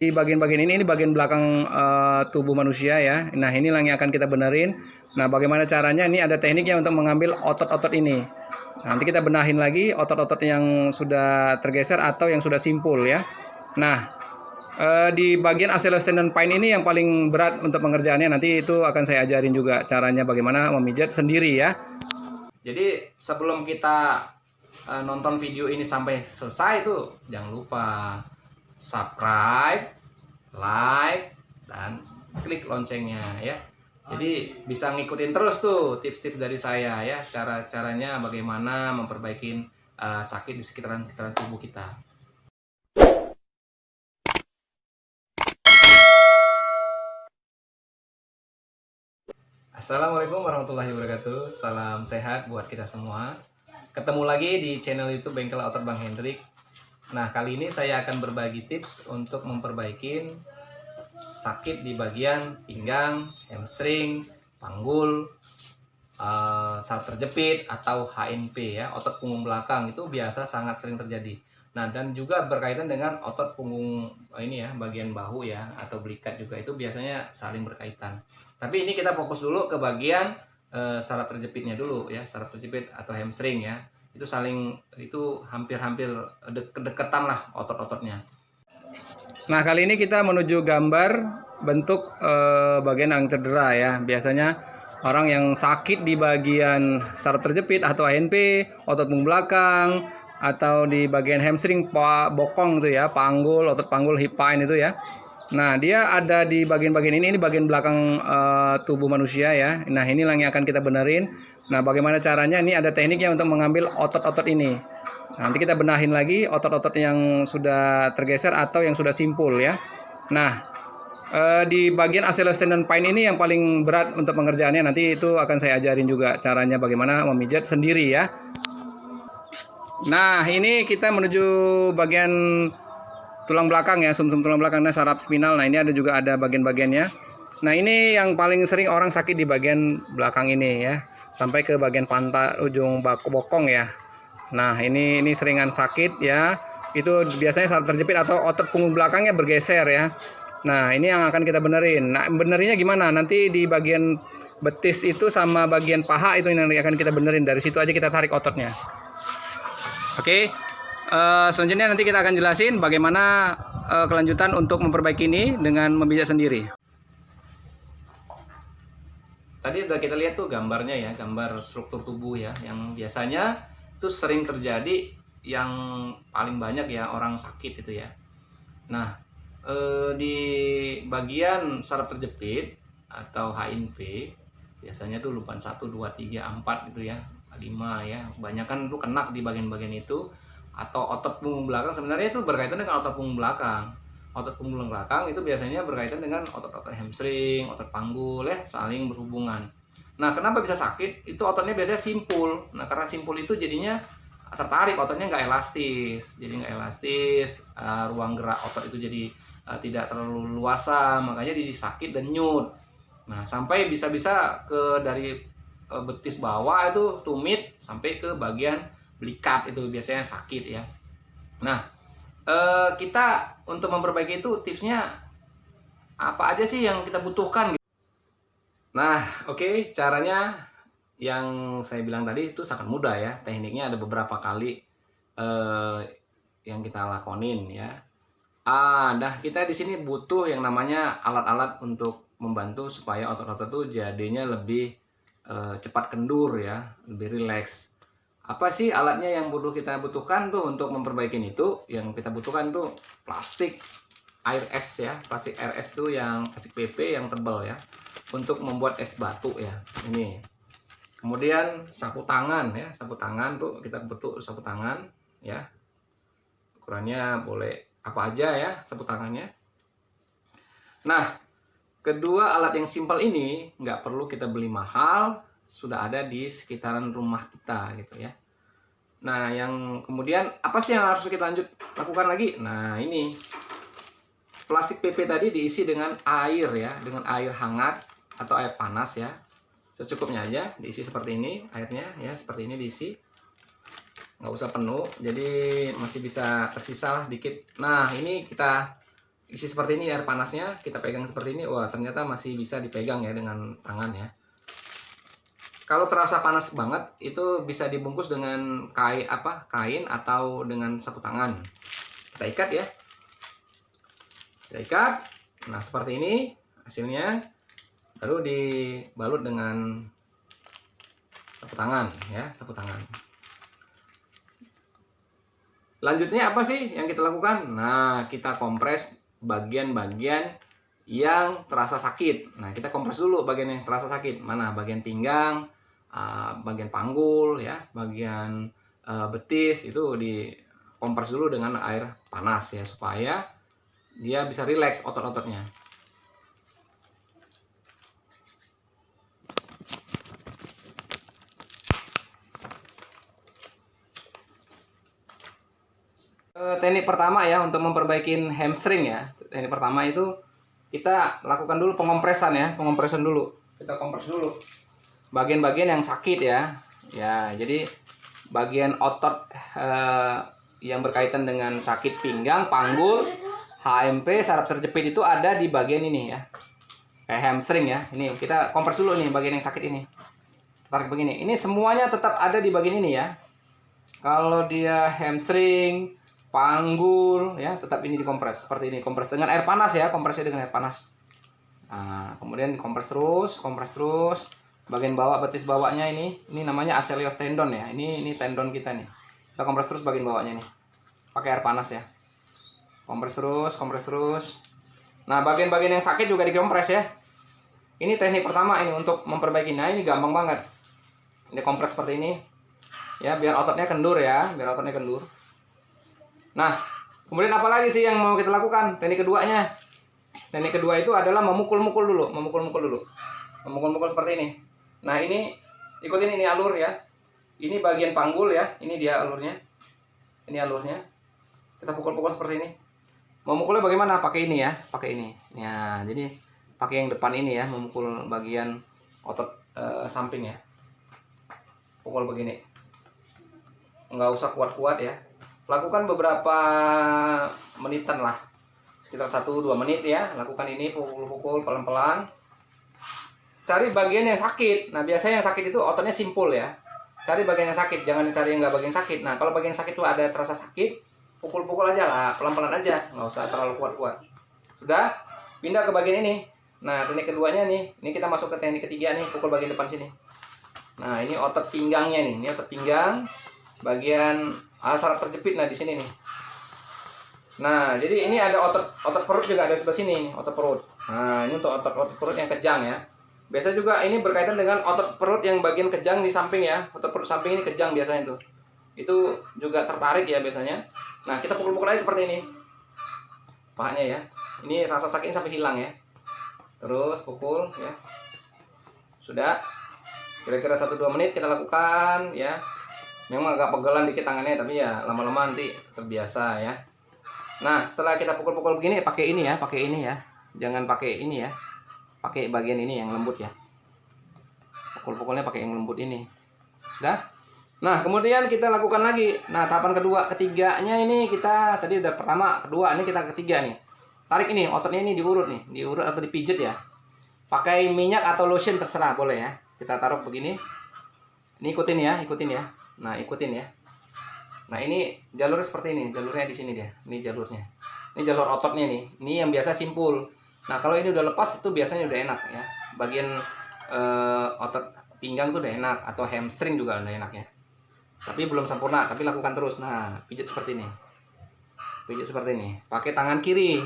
Di bagian-bagian ini bagian belakang tubuh manusia ya. Nah, ini yang akan kita benerin. Nah, bagaimana caranya? Ini ada tekniknya untuk mengambil otot-otot ini. Nanti kita benahin lagi otot-otot yang sudah tergeser atau yang sudah simpul ya. Nah, di bagian aceles tendon pine ini yang paling berat untuk pengerjaannya. Nanti itu akan saya ajarin juga caranya bagaimana memijat sendiri ya. Jadi sebelum kita nonton video ini sampai selesai tuh jangan lupa subscribe, like, dan klik loncengnya ya. Jadi bisa ngikutin terus tuh tips-tips dari saya ya, cara-caranya bagaimana memperbaiki sakit di sekitaran tubuh kita. Assalamualaikum warahmatullahi wabarakatuh. Salam sehat buat kita semua. Ketemu lagi di channel YouTube Bengkel Otot Bang Hendrik. Nah, kali ini saya akan berbagi tips untuk memperbaiki sakit di bagian pinggang, hamstring, panggul, saraf terjepit atau HNP ya, otot punggung belakang itu biasa sangat sering terjadi. Nah, dan juga berkaitan dengan otot punggung ini ya, bagian bahu ya atau belikat juga itu biasanya saling berkaitan. Tapi ini kita fokus dulu ke bagian saraf terjepitnya dulu ya, saraf terjepit atau hamstring ya. Itu hampir-hampir kedekatan lah otot-ototnya. Nah, kali ini kita menuju gambar bentuk bagian yang cedera ya. Biasanya orang yang sakit di bagian saraf terjepit atau ANP, otot punggung belakang, atau di bagian hamstring, bokong itu ya, panggul, otot panggul, hip pain itu ya. Nah, dia ada di bagian-bagian ini bagian belakang tubuh manusia ya. Nah, ini yang akan kita benerin. Nah, bagaimana caranya? Ini ada tekniknya untuk mengambil otot-otot ini. Nanti kita benahin lagi otot-otot yang sudah tergeser atau yang sudah simpul ya. Nah, di bagian aceles tendon pine ini yang paling berat untuk pengerjaannya. Nanti itu akan saya ajarin juga caranya bagaimana memijat sendiri ya. Nah, ini kita menuju bagian tulang belakang ya, sumsum tulang belakang, nah saraf spinal. Nah, ini juga ada bagian-bagiannya. Nah, ini yang paling sering orang sakit di bagian belakang ini ya, sampai ke bagian pantat ujung bokong ya. Nah, ini seringan sakit ya. Itu biasanya saraf terjepit atau otot punggung belakangnya bergeser ya. Nah, ini yang akan kita benerin. Nah, benerinnya gimana? Nanti di bagian betis itu sama bagian paha itu yang akan kita benerin. Dari situ aja kita tarik ototnya. Oke. Selanjutnya nanti kita akan jelasin bagaimana kelanjutan untuk memperbaiki ini dengan memijat sendiri. Tadi udah kita lihat tuh gambarnya ya, gambar struktur tubuh ya, yang biasanya itu sering terjadi, yang paling banyak ya orang sakit itu ya. Nah, di bagian saraf terjepit atau HNP biasanya tuh lupaan 1, 2, 3, 4 gitu ya, 5 ya. Kebanyakan itu kena di bagian-bagian itu. Atau otot punggung belakang sebenarnya itu berkaitan dengan otot punggung belakang. Otot punggung belakang itu biasanya berkaitan dengan otot-otot hamstring, otot panggul ya, saling berhubungan. Nah, kenapa bisa sakit? Itu ototnya biasanya simpul. Nah, karena simpul itu jadinya tertarik, ototnya nggak elastis. Jadi nggak elastis, ruang gerak otot itu jadi tidak terlalu luasa, makanya jadi sakit dan nyut. Nah, sampai bisa-bisa ke dari betis bawah itu tumit sampai ke bagian belikat itu biasanya sakit ya. Nah, kita untuk memperbaiki itu tipsnya apa aja sih yang kita butuhkan? Nah, oke, caranya yang saya bilang tadi itu sangat mudah ya. Tekniknya ada beberapa kali yang kita lakonin ya. Nah kita di sini butuh yang namanya alat-alat untuk membantu supaya otot-otot tuh jadinya lebih cepat kendur ya, lebih rileks. Apa sih alatnya yang kita butuhkan tuh untuk memperbaiki itu? Yang kita butuhkan tuh plastik air es ya, plastik air es tuh yang plastik PP yang tebal ya, untuk membuat es batu ya. Ini. Kemudian sapu tangan ya, sapu tangan tuh kita butuh sapu tangan ya. Ukurannya boleh apa aja ya sapu tangannya. Nah, kedua alat yang simpel ini nggak perlu kita beli mahal, sudah ada di sekitaran rumah kita gitu ya. Nah, yang kemudian apa sih yang harus kita lakukan lagi? Nah, ini plastik PP tadi diisi dengan air ya, dengan air hangat atau air panas ya. Secukupnya aja diisi seperti ini airnya ya, seperti ini diisi. Nggak usah penuh, jadi masih bisa tersisa lah dikit. Nah, ini kita isi seperti ini air panasnya, kita pegang seperti ini, wah ternyata masih bisa dipegang ya dengan tangan ya. Kalau terasa panas banget, itu bisa dibungkus dengan kain atau dengan sapu tangan. Kita ikat ya. Kita ikat. Nah, seperti ini hasilnya. Lalu dibalut dengan sapu tangan ya, sapu tangan. Lanjutnya apa sih yang kita lakukan? Nah, kita kompres bagian-bagian yang terasa sakit. Nah, kita kompres dulu bagian yang terasa sakit. Mana? Bagian pinggang, bagian panggul ya, bagian betis, itu dikompres dulu dengan air panas ya, supaya dia bisa rileks otot-ototnya. Teknik pertama ya untuk memperbaiki hamstring ya. Teknik pertama itu kita lakukan dulu pengompresan ya, pengompresan dulu. Kita kompres dulu bagian-bagian yang sakit ya. Ya, jadi bagian otot yang berkaitan dengan sakit pinggang, panggul, HMP, saraf terjepit itu ada di bagian ini ya. Kayak hamstring ya. Ini kita kompres dulu nih bagian yang sakit ini. Tarik begini. Ini semuanya tetap ada di bagian ini ya. Kalau dia hamstring, panggul ya, tetap ini dikompres seperti ini, kompres dengan air panas ya, kompresnya dengan air panas. Nah, kemudian dikompres terus bagian bawah, betis bawahnya ini namanya Achilles tendon ya, ini tendon kita nih, kita kompres terus bagian bawahnya nih pakai air panas ya, kompres terus. Nah, bagian-bagian yang sakit juga dikompres ya. Ini teknik pertama ini untuk memperbaiki. Nah, ini gampang banget, ini kompres seperti ini ya, biar ototnya kendur ya, biar ototnya kendur. Nah, kemudian apa lagi sih yang mau kita lakukan? Teknik keduanya. Teknik kedua itu adalah memukul-mukul dulu. Memukul-mukul seperti ini. Nah, ini ikutin ini alur ya. Ini bagian panggul ya. Ini dia alurnya. Ini alurnya. Kita pukul-pukul seperti ini. Memukulnya bagaimana? Pakai ini ya. Pakai ini. Ya, jadi pakai yang depan ini ya. Memukul bagian otot samping ya. Pukul begini. Nggak usah kuat-kuat ya. Lakukan beberapa menitan lah, sekitar 1-2 menit ya. Lakukan ini, pukul-pukul pelan-pelan. Cari bagian yang sakit. Nah, biasanya yang sakit itu ototnya simpul ya. Cari bagian yang sakit, jangan cari yang nggak bagian sakit. Nah, kalau bagian sakit itu ada terasa sakit, pukul-pukul aja lah, pelan-pelan aja, nggak usah terlalu kuat-kuat. Sudah, pindah ke bagian ini. Nah, teknik keduanya nih, ini kita masuk ke teknik ketiga nih, pukul bagian depan sini. Nah, ini otot pinggangnya nih, ini otot pinggang, bagian saraf terjepit, nah di sini nih. Nah, jadi ini ada otot perut juga ada sebelah sini nih, otot perut. Nah, ini untuk otot perut yang kejang ya. Biasa juga ini berkaitan dengan otot perut yang bagian kejang di samping ya. Otot perut samping ini kejang biasanya tuh. Itu juga tertarik ya biasanya. Nah, kita pukul-pukul aja seperti ini. Pahanya ya. Ini rasa sakitnya sampai hilang ya. Terus pukul ya. Sudah. Kira-kira 1-2 menit kita lakukan ya. Memang agak pegelan dikit tangannya, tapi ya lama-lama nanti terbiasa ya. Nah, setelah kita pukul-pukul begini, pakai ini ya. Jangan pakai ini ya. Pakai bagian ini yang lembut ya. Pukul-pukulnya pakai yang lembut ini. Udah? Nah, kemudian kita lakukan lagi. Nah, tahapan kedua, ketiganya ini kita tadi udah pertama, kedua, ini kita ketiga nih. Tarik ini, ototnya ini diurut nih, diurut atau dipijet ya. Pakai minyak atau lotion terserah, boleh ya. Kita taruh begini. Ini ikutin ya. Nah, ikutin ya. Nah, ini jalurnya seperti ini. Jalurnya di sini dia. Ini jalurnya. Ini jalur ototnya nih. Ini yang biasa simpul. Nah, kalau ini udah lepas itu biasanya udah enak ya. Bagian otot pinggang tuh udah enak, atau hamstring juga udah enak ya. Tapi belum sempurna, tapi lakukan terus. Nah, pijit seperti ini. Pijit seperti ini. Pakai tangan kiri.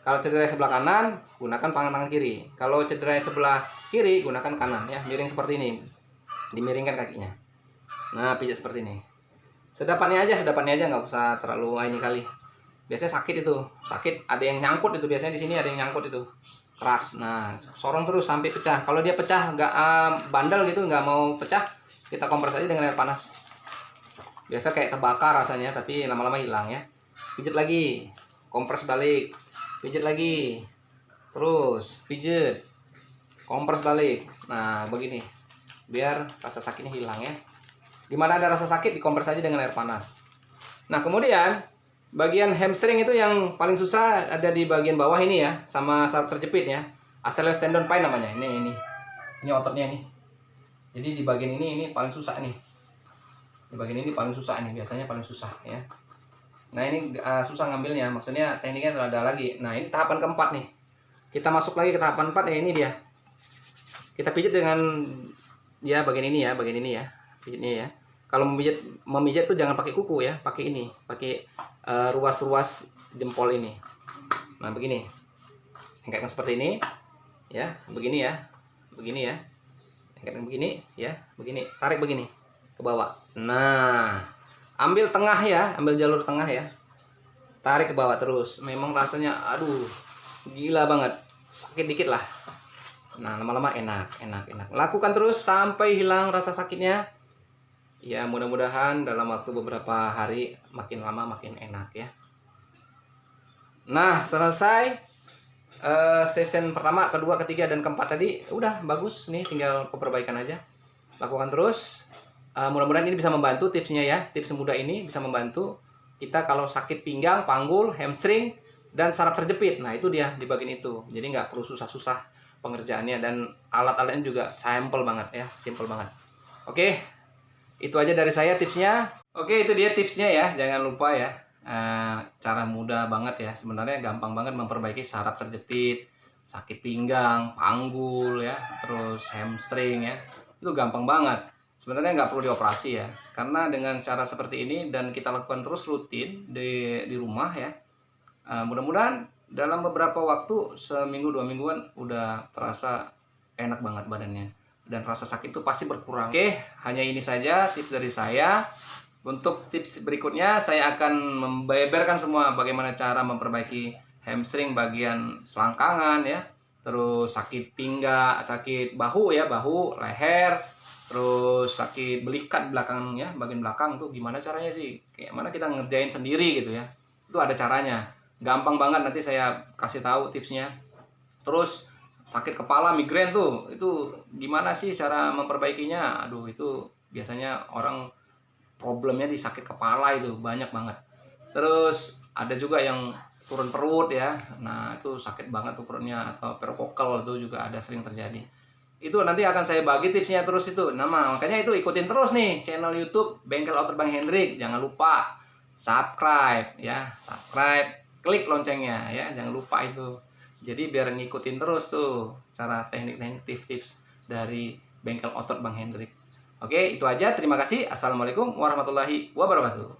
Kalau cedera sebelah kanan, gunakan tangan kiri. Kalau cedera sebelah kiri, gunakan kanan ya. Miring seperti ini. Dimiringkan kakinya. Nah, pijat seperti ini. Sedapannya aja, nggak usah terlalu ini kali. Biasanya sakit itu, ada yang nyangkut itu, biasanya di sini ada yang nyangkut itu, keras. Nah, sorong terus sampai pecah. Kalau dia pecah nggak bandel gitu, nggak mau pecah, kita kompres aja dengan air panas. Biasa kayak terbakar rasanya, tapi lama-lama hilang ya. Pijat lagi, kompres balik, pijat lagi, terus pijat, kompres balik. Nah, begini, biar rasa sakitnya hilang ya. Dimana ada rasa sakit, dikompres aja dengan air panas. Nah, kemudian Bagian hamstring itu yang paling susah ada di bagian bawah ini ya, sama saraf terjepit ya. Achilles tendon pine namanya. Ini ototnya nih. Jadi di bagian ini paling susah nih. Di bagian ini paling susah nih, biasanya paling susah ya. Nah ini susah ngambilnya, maksudnya tekniknya ada lagi. Nah ini tahapan keempat nih. Kita masuk lagi ke tahapan 4 ya, ini dia. Kita pijit dengan ya bagian ini ya, pijitnya ya. Kalau memijat tuh jangan pakai kuku ya, pakai ini, pakai ruas-ruas jempol ini. Nah begini, lengketkan seperti ini, ya, begini ya, lengketkan begini ya, begini, tarik begini ke bawah. Nah, ambil tengah ya, ambil jalur tengah ya, tarik ke bawah terus. Memang rasanya, aduh, gila banget, sakit dikit lah. Nah lama-lama enak. Lakukan terus sampai hilang rasa sakitnya. Ya mudah-mudahan dalam waktu beberapa hari makin lama makin enak ya. Nah selesai session pertama, kedua, ketiga, dan keempat tadi udah bagus. Nih tinggal perbaikan aja. Lakukan terus. Mudah-mudahan ini bisa membantu tipsnya ya. Tips mudah ini bisa membantu kita kalau sakit pinggang, panggul, hamstring, dan saraf terjepit. Nah itu dia di bagian itu. Jadi nggak perlu susah-susah pengerjaannya, dan alat-alatnya juga simple banget ya, simple banget. Oke, itu aja dari saya tipsnya. Oke, itu dia tipsnya ya, jangan lupa ya. Cara mudah banget ya, sebenarnya gampang banget memperbaiki saraf terjepit, sakit pinggang, panggul ya, terus hamstring ya, itu gampang banget. Sebenarnya nggak perlu dioperasi ya, karena dengan cara seperti ini dan kita lakukan terus rutin di rumah ya, mudah-mudahan dalam beberapa waktu, seminggu 2 mingguan, udah terasa enak banget badannya, dan rasa sakit itu pasti berkurang. Oke, hanya ini saja tips dari saya. Untuk tips berikutnya saya akan membeberkan semua bagaimana cara memperbaiki hamstring bagian selangkangan ya, terus sakit pinggang, sakit bahu ya, bahu, leher, terus sakit belikat belakang ya, bagian belakang tuh gimana caranya sih, kayak mana kita ngerjain sendiri gitu ya, itu ada caranya. Gampang banget, nanti saya kasih tahu tipsnya. Terus sakit kepala, migrain tuh, itu gimana sih cara memperbaikinya? Aduh, itu biasanya orang problemnya di sakit kepala, itu banyak banget. Terus ada juga yang turun perut ya. Nah, itu sakit banget tuh perutnya, atau perokokal itu juga ada, sering terjadi. Itu nanti akan saya bagi tipsnya terus itu. Nah, makanya itu ikutin terus nih channel YouTube Bengkel Otot Bang Hendrik. Jangan lupa subscribe ya, subscribe. Klik loncengnya ya, jangan lupa itu. Jadi biar ngikutin terus tuh cara teknik-teknik tips-tips dari Bengkel Otot Bang Hendrik. Oke, itu aja. Terima kasih. Assalamualaikum warahmatullahi wabarakatuh.